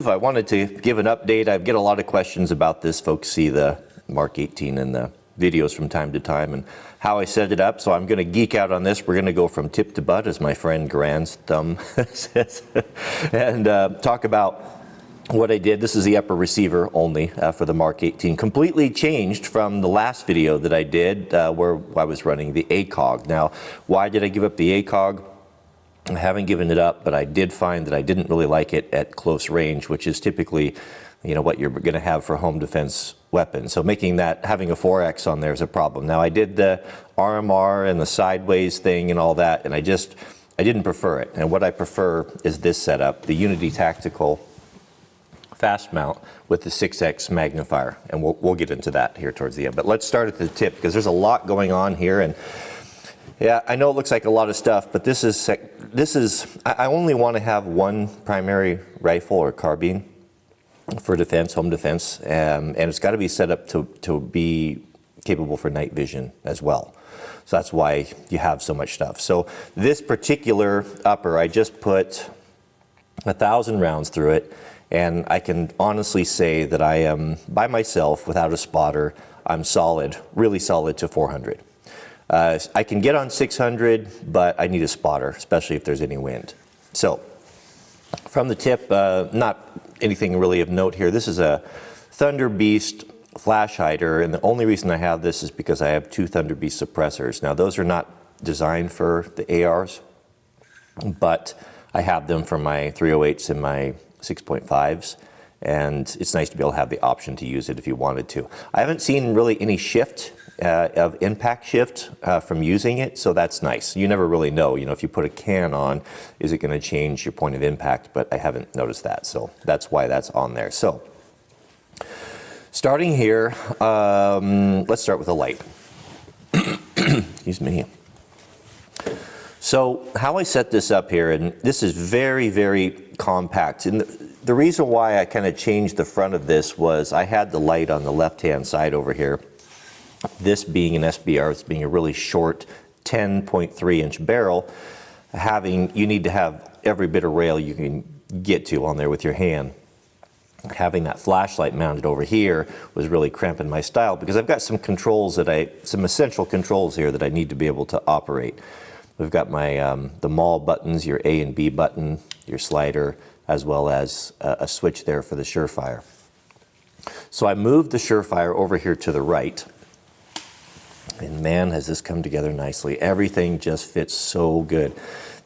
I wanted to give an update. I get a lot of questions about this. Folks see the Mark 18 in the videos from time to time and how I set it up. So I'm going to geek out on this. We're going to go from tip to butt, as my friend Grand's thumb says, and talk about what I did. This is the upper receiver only for the Mark 18. Completely changed from the last video that I did where I was running the ACOG. Now, why did I give up the ACOG? I haven't given it up, but I did find that I didn't really like it at close range, which is typically, you know, what you're going to have for home defense weapons. So making that, having a 4X on there is a problem. Now I did the RMR and the sideways thing and all that, and I didn't prefer it. And what I prefer is this setup, the Unity Tactical fast mount with the 6X magnifier. And we'll get into that here towards the end. But let's start at the tip, because there's a lot going on here. And yeah, I know it looks like a lot of stuff, but this is, I only want to have one primary rifle or carbine for defense, home defense, and it's got to be set up to be capable for night vision as well. So that's why you have so much stuff. So this particular upper, I just put 1,000 rounds through it, and I can honestly say that I am, by myself, without a spotter, I'm solid, really solid to 400. I can get on 600, but I need a spotter, especially if there's any wind. So from the tip, not anything really of note here. This is a Thunder Beast flash hider, and the only reason I have this is because I have two Thunder Beast suppressors. Now those are not designed for the ARs, but I have them for my 308s and my 6.5s, and it's nice to be able to have the option to use it if you wanted to. I haven't seen really any shift of impact shift from using it, so that's nice. You never really know, you know, if you put a can on, is it going to change your point of impact? But I haven't noticed that, so that's why that's on there. So starting here, let's start with a light. Excuse me. So how I set this up here, and this is very, very compact. And the reason why I kind of changed the front of this was I had the light on the left-hand side over here. This being an SBR, it's being a really short 10.3 inch barrel, you need to have every bit of rail you can get to on there with your hand. Having that flashlight mounted over here was really cramping my style, because I've got some controls some essential controls here that I need to be able to operate. We've got my the MAL buttons, your A and B button, your slider, as well as a switch there for the Surefire. So I moved the Surefire over here to the right. And man, has this come together nicely. Everything just fits so good.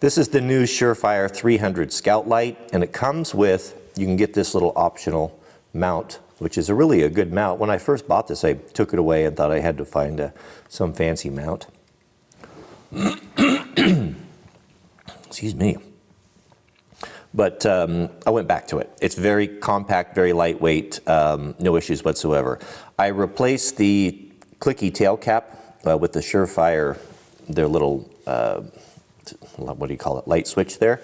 This is the new Surefire 300 Scout Light, and it comes with, you can get this little optional mount, which is really a good mount. When I first bought this, I took it away and thought I had to find some fancy mount. Excuse me. But I went back to it. It's very compact, very lightweight, no issues whatsoever. I replaced the clicky tail cap with the Surefire, their little, what do you call it, light switch there.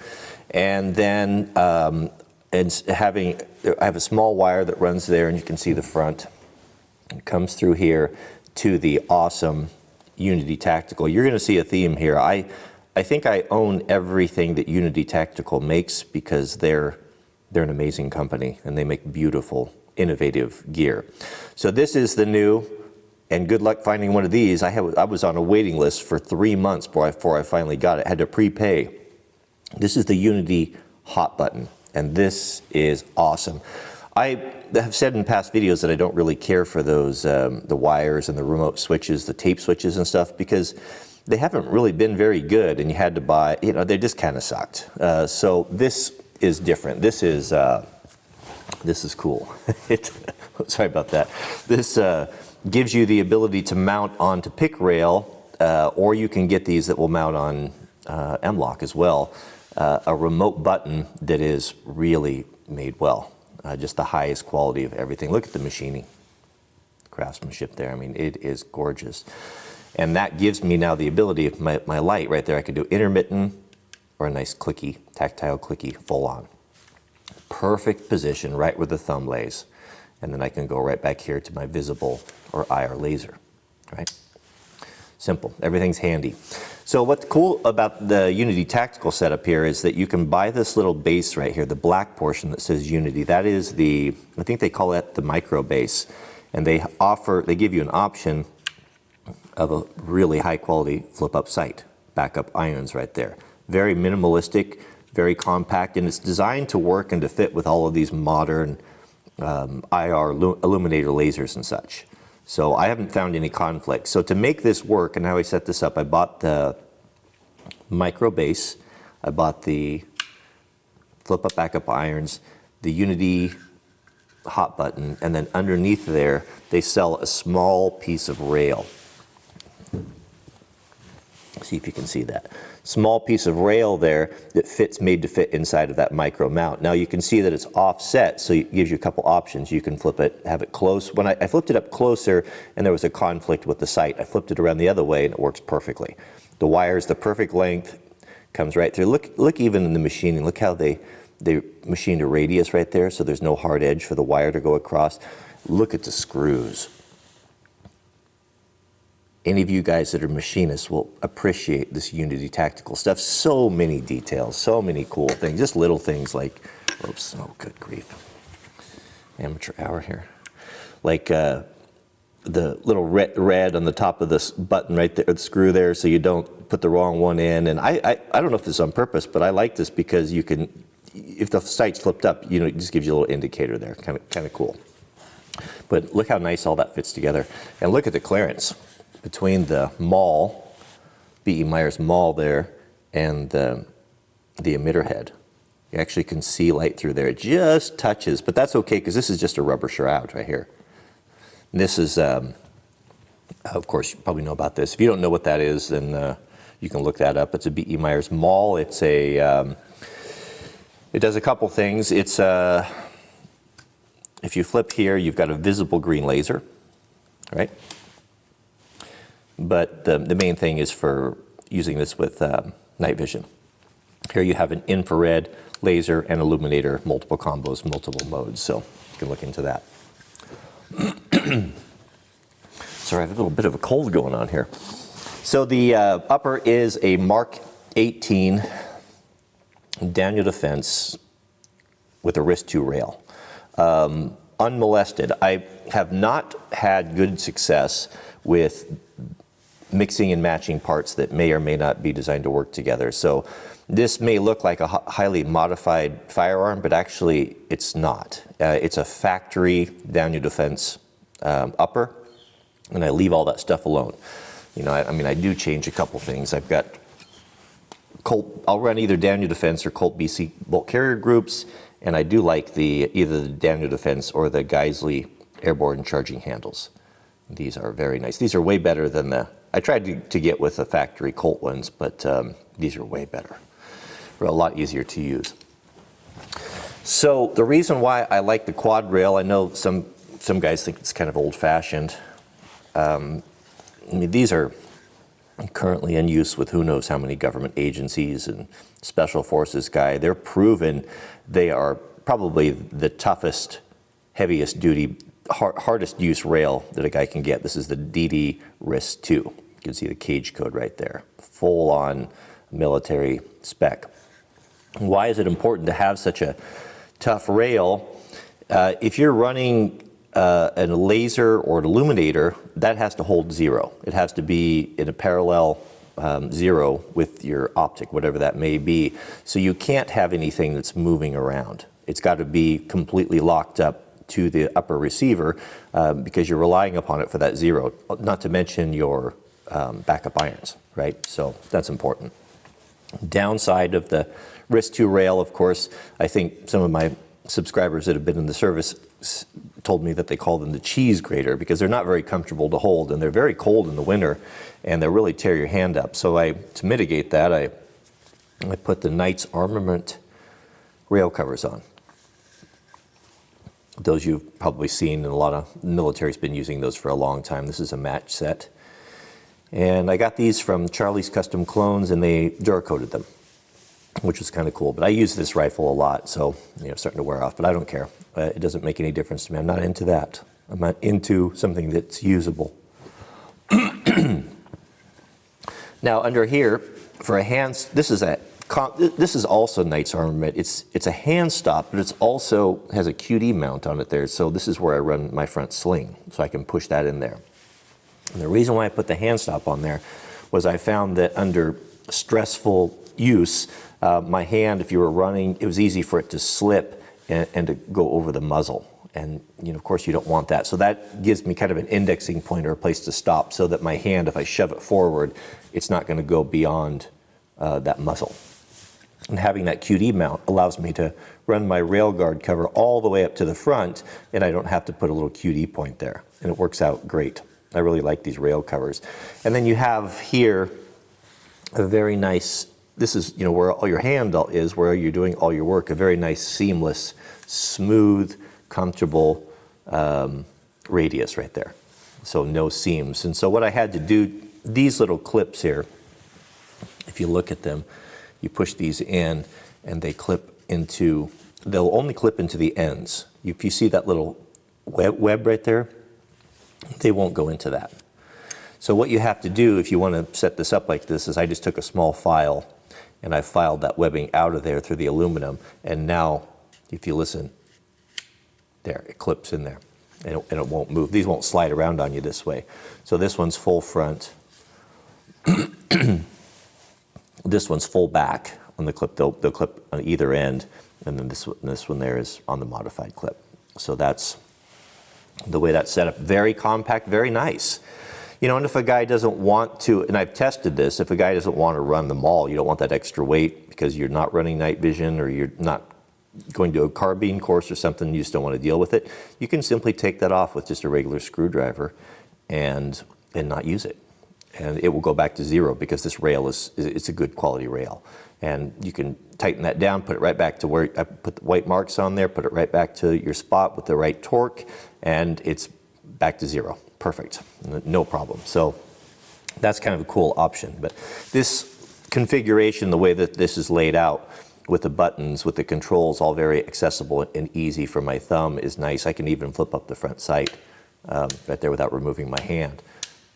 And then I have a small wire that runs there, and you can see the front. It comes through here to the awesome Unity Tactical. You're going to see a theme here. I think I own everything that Unity Tactical makes, because they're an amazing company, and they make beautiful, innovative gear. So this is the new. And good luck finding one of these. I was on a waiting list for 3 months before I finally got it. I had to prepay. This is the Unity hot button, and this is awesome. I have said in past videos that I don't really care for those, the wires and the remote switches, the tape switches and stuff, because they haven't really been very good, and you had to buy, you know, they just kind of sucked. So this is different. This is cool. Sorry about that. This gives you the ability to mount onto pick rail, or you can get these that will mount on M-LOK as well. A remote button that is really made well. Just the highest quality of everything. Look at the machining, craftsmanship there. I mean, it is gorgeous. And that gives me now the ability of my light right there. I could do intermittent or a nice clicky, tactile clicky, full on. Perfect position right where the thumb lays. And then I can go right back here to my visible or IR laser, right? Simple, everything's handy. So what's cool about the Unity tactical setup here is that you can buy this little base right here, the black portion that says Unity. That is the, I think they call that the micro base. And they give you an option of a really high quality flip up sight, backup irons right there. Very minimalistic, very compact, and it's designed to work and to fit with all of these modern IR illuminator lasers and such. So I haven't found any conflict. So to make this work and how I set this up, I bought the micro base, I bought the flip up backup irons, the Unity hot button, and then underneath there they sell a small piece of rail. See if you can see that. Small piece of rail there that fits, made to fit inside of that micro mount. Now you can see that it's offset, so it gives you a couple options. You can flip it, have it close. When I flipped it up closer and there was a conflict with the sight, I flipped it around the other way and it works perfectly. The wire's the perfect length, comes right through. Look even in the machining, look how they machined a radius right there, so there's no hard edge for the wire to go across. Look at the screws. Any of you guys that are machinists will appreciate this Unity tactical stuff. So many details, so many cool things, just little things like, oops, oh good grief, amateur hour here. Like the little red on the top of this button right there, the screw there, so you don't put the wrong one in. And I don't know if this is on purpose, but I like this because you can, if the sight's flipped up, you know, it just gives you a little indicator there, kind of cool. But look how nice all that fits together. And look at the clearance between the maul, B.E. Meyer's maul there, and the emitter head. You actually can see light through there. It just touches, but that's okay because this is just a rubber shroud right here. And this is, of course, you probably know about this. If you don't know what that is, then you can look that up. It's a B.E. Meyer's maul. It's a, it does a couple things. It's if you flip here, you've got a visible green laser, right? But the main thing is for using this with night vision. Here you have an infrared, laser, and illuminator, multiple combos, multiple modes, so you can look into that. Sorry, I have a little bit of a cold going on here. So the upper is a Mark 18 Daniel Defense with a wrist 2 rail. Unmolested. I have not had good success with mixing and matching parts that may or may not be designed to work together. So this may look like a highly modified firearm, but actually it's not. It's a factory Daniel Defense upper, and I leave all that stuff alone. You know, I mean, I do change a couple things. I've got Colt, I'll run either Daniel Defense or Colt BC bolt carrier groups, and I do like either the Daniel Defense or the Geisley airborne charging handles. These are very nice. These are way better than I tried to get with the factory Colt ones, but these are way better. They're a lot easier to use. So the reason why I like the quad rail, I know some guys think it's kind of old-fashioned. I mean, these are currently in use with who knows how many government agencies and special forces guy. They're proven they are probably the toughest, heaviest duty, hardest use rail that a guy can get. This is the DD RIS 2. You can see the cage code right there. Full on military spec. Why is it important to have such a tough rail? If you're running a laser or an illuminator, that has to hold 0. It has to be in a parallel 0 with your optic, whatever that may be. So you can't have anything that's moving around. It's got to be completely locked up to the upper receiver because you're relying upon it for that 0, not to mention your backup irons, right? So that's important. Downside of the RIS 2 rail, of course, I think some of my subscribers that have been in the service told me that they call them the cheese grater because they're not very comfortable to hold and they're very cold in the winter and they really tear your hand up. So to mitigate that, I put the Knights Armament rail covers on. Those you've probably seen, and a lot of military's been using those for a long time. This is a match set. And I got these from Charlie's Custom Clones and they Duracoated them, which was kind of cool. But I use this rifle a lot, so you know, starting to wear off, but I don't care. It doesn't make any difference to me. I'm not into that. I'm not into something that's usable. Now under here, for a hand, this is also Knight's Armament. It's a hand stop, but it's also has a QD mount on it there. So this is where I run my front sling, so I can push that in there. And the reason why I put the hand stop on there was I found that under stressful use, my hand, if you were running, it was easy for it to slip and to go over the muzzle. And of course, you don't want that. So that gives me kind of an indexing point or a place to stop, so that my hand, if I shove it forward, it's not going to go beyond that muzzle. And having that QD mount allows me to run my rail guard cover all the way up to the front, and I don't have to put a little QD point there. And it works out great. I really like these rail covers. And then you have here a very nice, this is where all your hand is, where you're doing all your work, a very nice, seamless, smooth, comfortable radius right there. So no seams. And so what I had to do, these little clips here, if you look at them, you push these in and they clip into, they'll only clip into the ends. If you see that little web right there, they won't go into that. So what you have to do if you want to set this up like this is I just took a small file and I filed that webbing out of there through the aluminum, and now if you listen, there, it clips in there and it won't move. These won't slide around on you this way. So this one's full front. This one's full back on the clip. They'll clip on either end, and then this one there is on the modified clip. So that's the way that's set up. Very compact, very nice. And if a guy doesn't want to, and I've tested this, if a guy doesn't want to run the mall, you don't want that extra weight because you're not running night vision or you're not going to a carbine course or something, you just don't want to deal with it, you can simply take that off with just a regular screwdriver and not use it. And it will go back to zero because this rail it's a good quality rail. And you can tighten that down, put it right back to where I put the white marks on there, put it right back to your spot with the right torque, and it's back to zero. Perfect, no problem. So that's kind of a cool option. But this configuration, the way that this is laid out with the buttons, with the controls, all very accessible and easy for my thumb is nice. I can even flip up the front sight right there without removing my hand.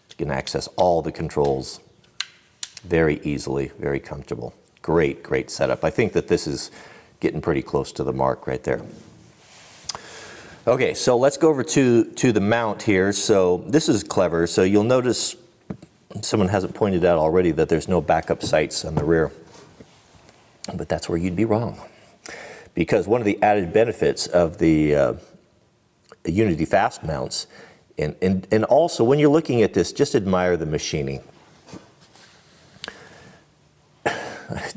You can access all the controls very easily, very comfortable. Great, great setup. I think that this is getting pretty close to the mark right there. Okay, so let's go over to the mount here. So this is clever. So you'll notice someone hasn't pointed out already that there's no backup sights on the rear. But that's where you'd be wrong. Because one of the added benefits of the Unity fast mounts, and also when you're looking at this, just admire the machining.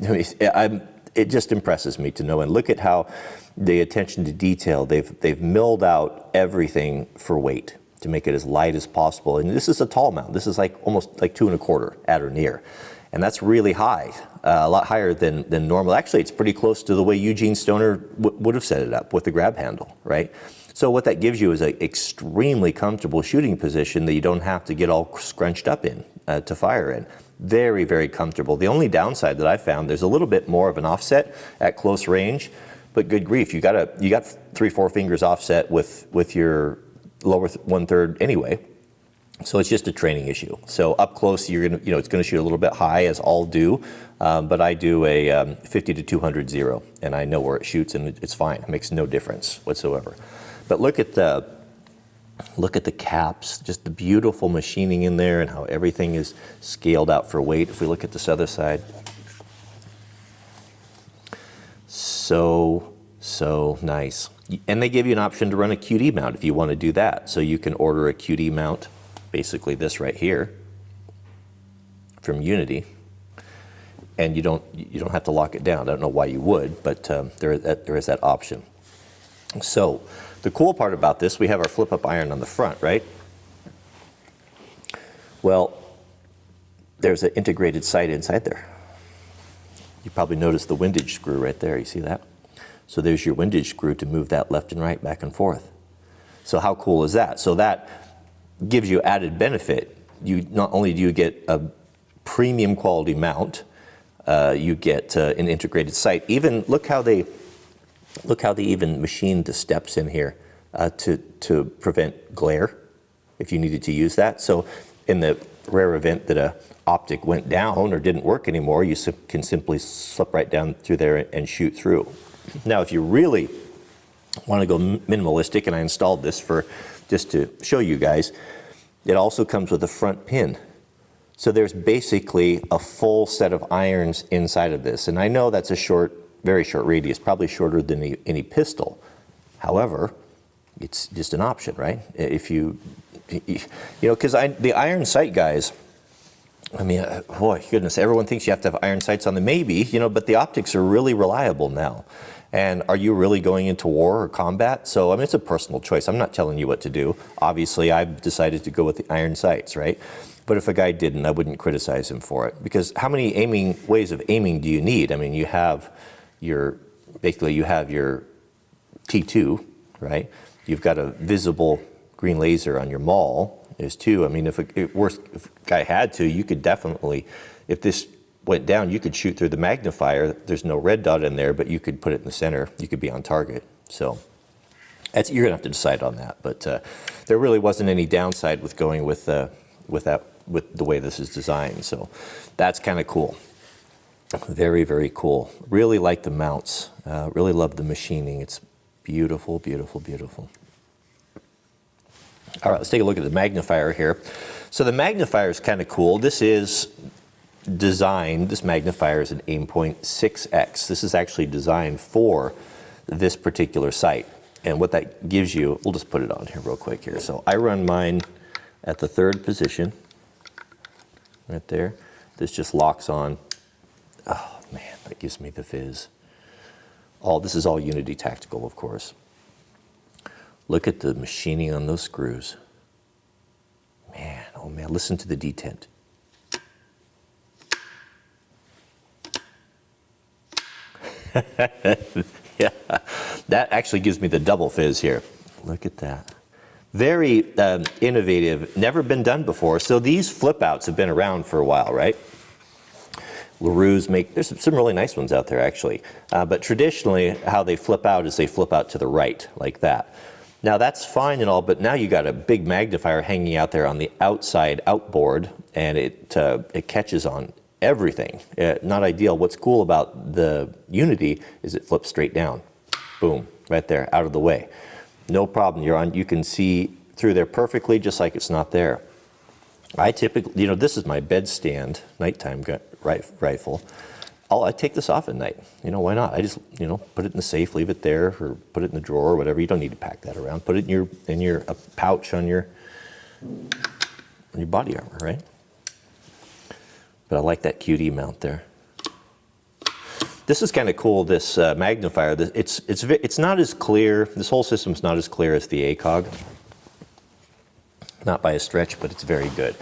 It just impresses me to know, and look at how the attention to detail, they've milled out everything for weight to make it as light as possible. And this is a tall mount. This is like almost like 2 1/4 at or near. And that's really high, a lot higher than normal. Actually, it's pretty close to the way Eugene Stoner would have set it up with the grab handle, right? So what that gives you is an extremely comfortable shooting position that you don't have to get all scrunched up in to fire in. Very, very comfortable. The only downside that I found, there's a little bit more of an offset at close range, but good grief, you got 3-4 fingers offset with your lower 1/3 anyway. So it's just a training issue. So up close, you're gonna, it's gonna shoot a little bit high, as all do, but I do a 50 to 200 0, and I know where it shoots, and it's fine. It makes no difference whatsoever. But look at the caps, just the beautiful machining in there, and how everything is scaled out for weight. If we look at this other side, so nice. And they give you an option to run a QD mount if you want to do that. So you can order a QD mount, basically this right here, from Unity, and you don't have to lock it down. I don't know why you would, but there is that option. So the cool part about this, we have our flip-up iron on the front, right? Well, there's an integrated sight inside there. You probably noticed the windage screw right there. You see that? So there's your windage screw to move that left and right, back and forth. So how cool is that? So that gives you added benefit. You not only do you get a premium quality mount, you get an integrated sight. Even look how they even machined the steps in here to prevent glare if you needed to use that. So in the rare event that a optic went down or didn't work anymore, you can simply slip right down through there and shoot through. Now, if you really want to go minimalistic, and I installed this for just to show you guys, it also comes with a front pin. So there's basically a full set of irons inside of this. And I know that's a short, very short radius, probably shorter than any pistol. However, it's just an option, right? If you know, because the iron sight guys, I mean, boy, goodness, everyone thinks you have to have iron sights on them. Maybe, you know, but the optics are really reliable now. And are you really going into war or combat? So, I mean, it's a personal choice. I'm not telling you what to do. Obviously, I've decided to go with the iron sights, right? But if a guy didn't, I wouldn't criticize him for it. Because how many ways of aiming do you need? I mean, you have basically you have your T2, right? You've got a visible green laser on your maul. There's two. I mean, if a guy had to, you could definitely, if this went down, you could shoot through the magnifier. There's no red dot in there, but you could put it in the center. You could be on target. So you're gonna have to decide on that. But there really wasn't any downside with going with the way this is designed. So that's kind of cool. Very, very cool. Really like the mounts. Really love the machining. It's beautiful, beautiful, beautiful. All right, let's take a look at the magnifier here. So the magnifier is kind of cool. This magnifier is an Aimpoint 6X. This is actually designed for this particular sight. And what that gives you, we'll just put it on here real quick here. So I run mine at the 3rd position, right there. This just locks on. Oh man, that gives me the fizz. This is all Unity Tactical, of course. Look at the machining on those screws. Man, oh man, listen to the detent. Yeah, that actually gives me the double fizz here. Look at that. Very innovative, never been done before. So these flip outs have been around for a while, right? LaRue's there's some really nice ones out there actually. But traditionally, how they flip out is they flip out to the right, like that. Now that's fine and all, but now you got a big magnifier hanging out there on the outside outboard, and it catches on everything. Not ideal. What's cool about the Unity is it flips straight down. Boom, right there, out of the way. No problem. You can see through there perfectly, just like it's not there. I typically, you know, this is my bed stand nighttime rifle. I take this off at night. You know, why not? I just, you know, put it in the safe, leave it there, or put it in the drawer or whatever. You don't need to pack that around. Put it in your pouch on your body armor, right? But I like that QD mount there. This is kind of cool. This magnifier. It's not as clear. This whole system's not as clear as the ACOG. Not by a stretch, but it's very good.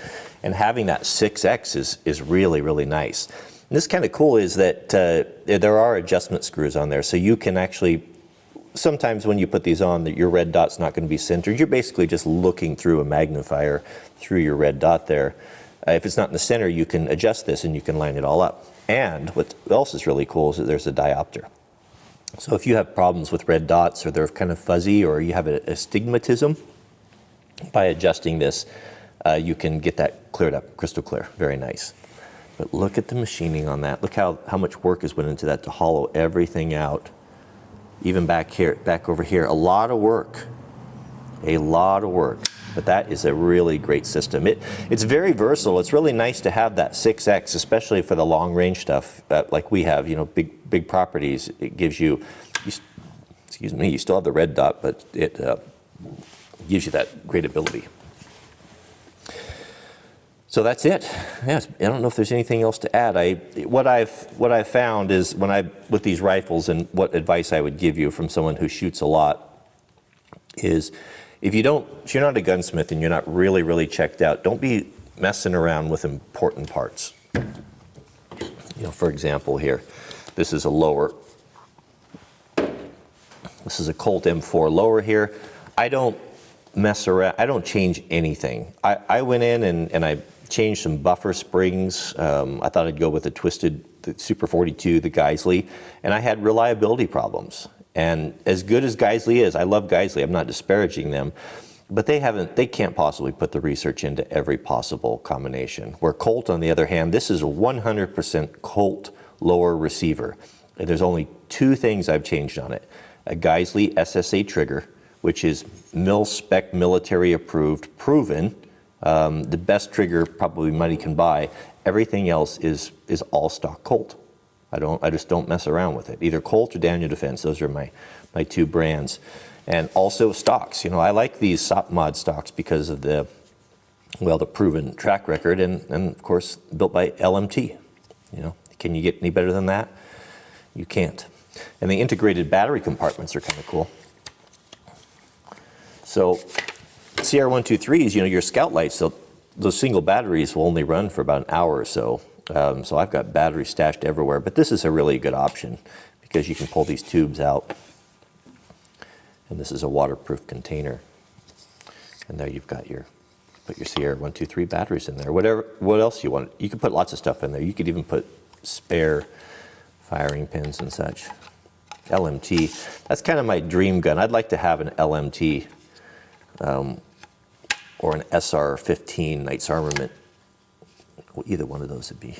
And having that 6X is really, really nice. And this kind of cool is that there are adjustment screws on there, so you can actually, sometimes when you put these on, your red dot's not going to be centered. You're basically just looking through a magnifier through your red dot there. If it's not in the center, you can adjust this and you can line it all up. And what else is really cool is that there's a diopter. So if you have problems with red dots, or they're kind of fuzzy, or you have astigmatism, by adjusting this, you can get that cleared up, crystal clear. Very nice. But look at the machining on that. Look how much work has went into that to hollow everything out. Even back over here, a lot of work. A lot of work. But that is a really great system. It's very versatile. It's really nice to have that 6X, especially for the long range stuff like we have, you know, big properties. It gives you excuse me, you still have the red dot, but it gives you that great ability. So that's it. Yes, I don't know if there's anything else to add. What I've found is with these rifles, and what advice I would give you from someone who shoots a lot, is if you're not a gunsmith and you're not really, really checked out, don't be messing around with important parts. You know, for example here, this is a lower. This is a Colt M4 lower here. I don't mess around. I don't change anything. I went in and I changed some buffer springs. I thought I'd go with the Super 42, the Geisley, and I had reliability problems. And as good as Geisley is, I love Geisley, I'm not disparaging them, but they can't possibly put the research into every possible combination. Where Colt, on the other hand, this is a 100% Colt lower receiver. And there's only two things I've changed on it. A Geisley SSA trigger, which is mil-spec, military approved, proven, the best trigger probably money can buy. Everything else is all stock Colt. I just don't mess around with it. Either Colt or Daniel Defense, those are my two brands. And also stocks. You know, I like these SOP-mod stocks because of the proven track record, and of course built by LMT. You know, can you get any better than that? You can't. And the integrated battery compartments are kind of cool. So CR123s, you know, your scout lights, those single batteries will only run for about an hour or so. So I've got batteries stashed everywhere, but this is a really good option because you can pull these tubes out. And this is a waterproof container. And there you've got put your CR123 batteries in there. What else you want? You can put lots of stuff in there. You could even put spare firing pins and such. LMT, that's kind of my dream gun. I'd like to have an LMT or an SR-15 Knights Armament. Well, either one of those would be.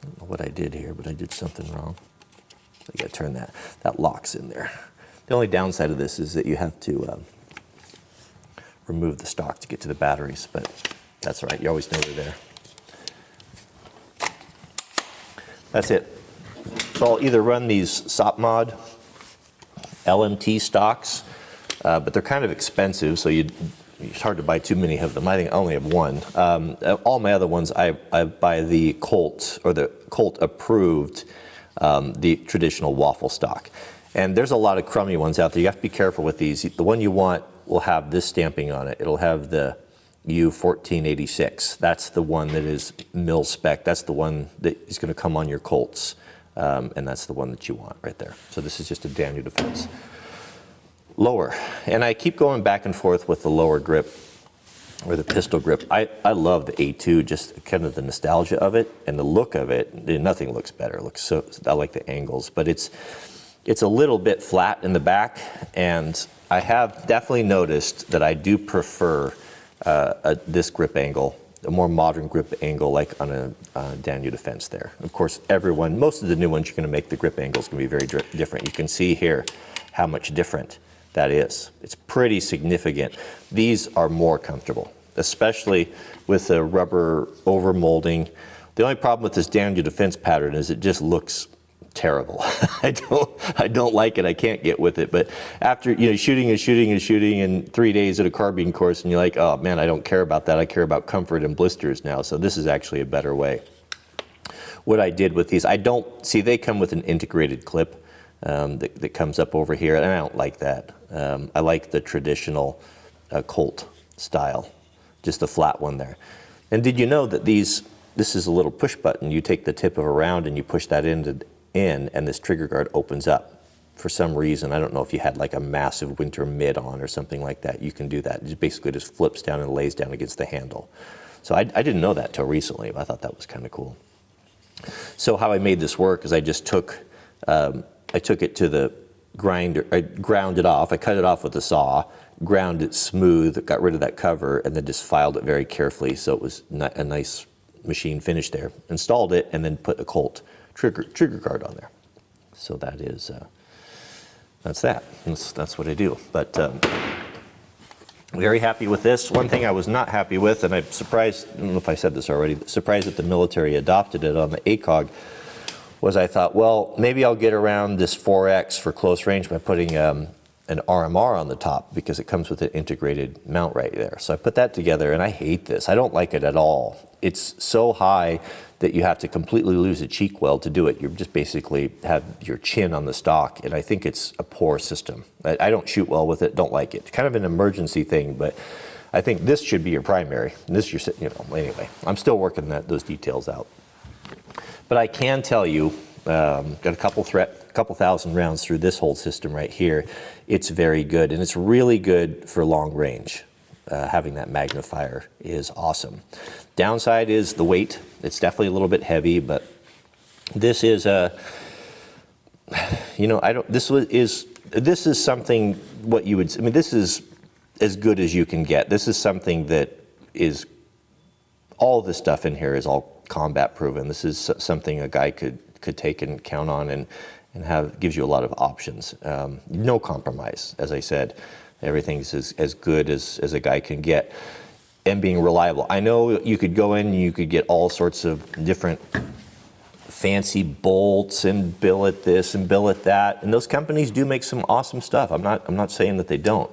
I don't know what I did here, but I did something wrong. I got to turn that locks in there. The only downside of this is that you have to remove the stock to get to the batteries, but that's all right. You always know they're there. That's it. So I'll either run these SOP-mod LMT stocks, but they're kind of expensive, so it's hard to buy too many of them. I think I only have one. All my other ones, I buy the Colt, or the Colt approved, the traditional waffle stock. And there's a lot of crummy ones out there. You have to be careful with these. The one you want will have this stamping on it. It'll have the U1486. That's the one that is mil spec. That's the one that is going to come on your Colts. And that's the one that you want right there. So this is just a Daniel Defense. Lower. And I keep going back and forth with the lower grip or the pistol grip. I love the A2, just kind of the nostalgia of it and the look of it. Nothing looks better. It looks so, I like the angles, but it's a little bit flat in the back, and I have definitely noticed that I do prefer this grip angle, a more modern grip angle like on a Daniel Defense there. Of course, most of the new ones, you're going to make the grip angles going to be very different. You can see here how much different that is. It's pretty significant. These are more comfortable, especially with the rubber overmolding. The only problem with this Daniel Defense pattern is it just looks terrible. I don't like it. I can't get with it. But after shooting in 3 days at a carbine course, and you're like, oh man, I don't care about that. I care about comfort and blisters now. So this is actually a better way. What I did with these, they come with an integrated clip that comes up over here, and I don't like that. I like the traditional Colt style, just the flat one there. And did you know that this is a little push button? You take the tip of a round and you push that in, and this trigger guard opens up. For some reason, I don't know if you had like a massive winter mid on or something like that, you can do that. It basically just flips down and lays down against the handle. So I didn't know that till recently, but I thought that was kind of cool. So how I made this work is I just took it to the grinder, I ground it off, I cut it off with a saw, ground it smooth, got rid of that cover, and then just filed it very carefully so it was a nice machine finish there. Installed it, and then put a Colt trigger guard on there. So that is, that's what I do. But very happy with this. One thing I was not happy with, and I'm surprised, I don't know if I said this already, surprised that the military adopted it on the ACOG, was I thought, well, maybe I'll get around this 4X for close range by putting an RMR on the top, because it comes with an integrated mount right there. So I put that together, and I hate this. I don't like it at all. It's so high that you have to completely lose a cheek weld to do it. You just basically have your chin on the stock, and I think it's a poor system. I don't shoot well with it, don't like it. It's kind of an emergency thing, but I think this should be your primary. And this, anyway, I'm still working those details out. But I can tell you, got a couple thousand rounds through this whole system right here. It's very good, and it's really good for long range. Having that magnifier is awesome. Downside is the weight. It's definitely a little bit heavy, but this is this is this is something what you would, I mean, this is as good as you can get. This is something that is, all this stuff in here is all combat proven. This is something a guy could take and count on and gives you a lot of options. No compromise, as I said. Everything's as good as a guy can get, and being reliable. I know you could go in and you could get all sorts of different fancy bolts and billet this and billet that, and those companies do make some awesome stuff. I'm not saying that they don't,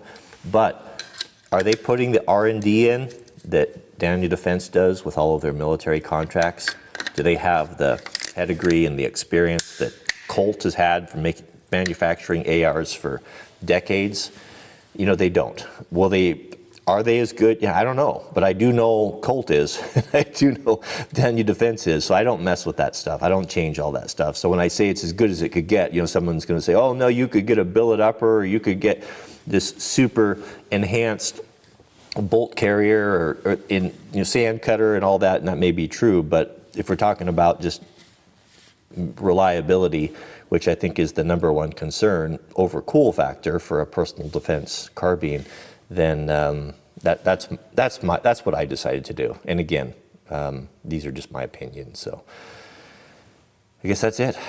but are they putting the R&D in that Daniel Defense does with all of their military contracts? Do they have the pedigree and the experience that Colt has had from manufacturing ARs for decades? You know, they don't. Are they as good? Yeah, I don't know, but I do know Colt is. I do know Daniel Defense is, so I don't mess with that stuff. I don't change all that stuff. So when I say it's as good as it could get, you know, someone's going to say, oh no, you could get a billet upper, or you could get this super enhanced bolt carrier or in, you know, sand cutter and all that, and that may be true, but if we're talking about just reliability, which I think is the number one concern over cool factor for a personal defense carbine, then that's what I decided to do. And again, these are just my opinions, so I guess that's it.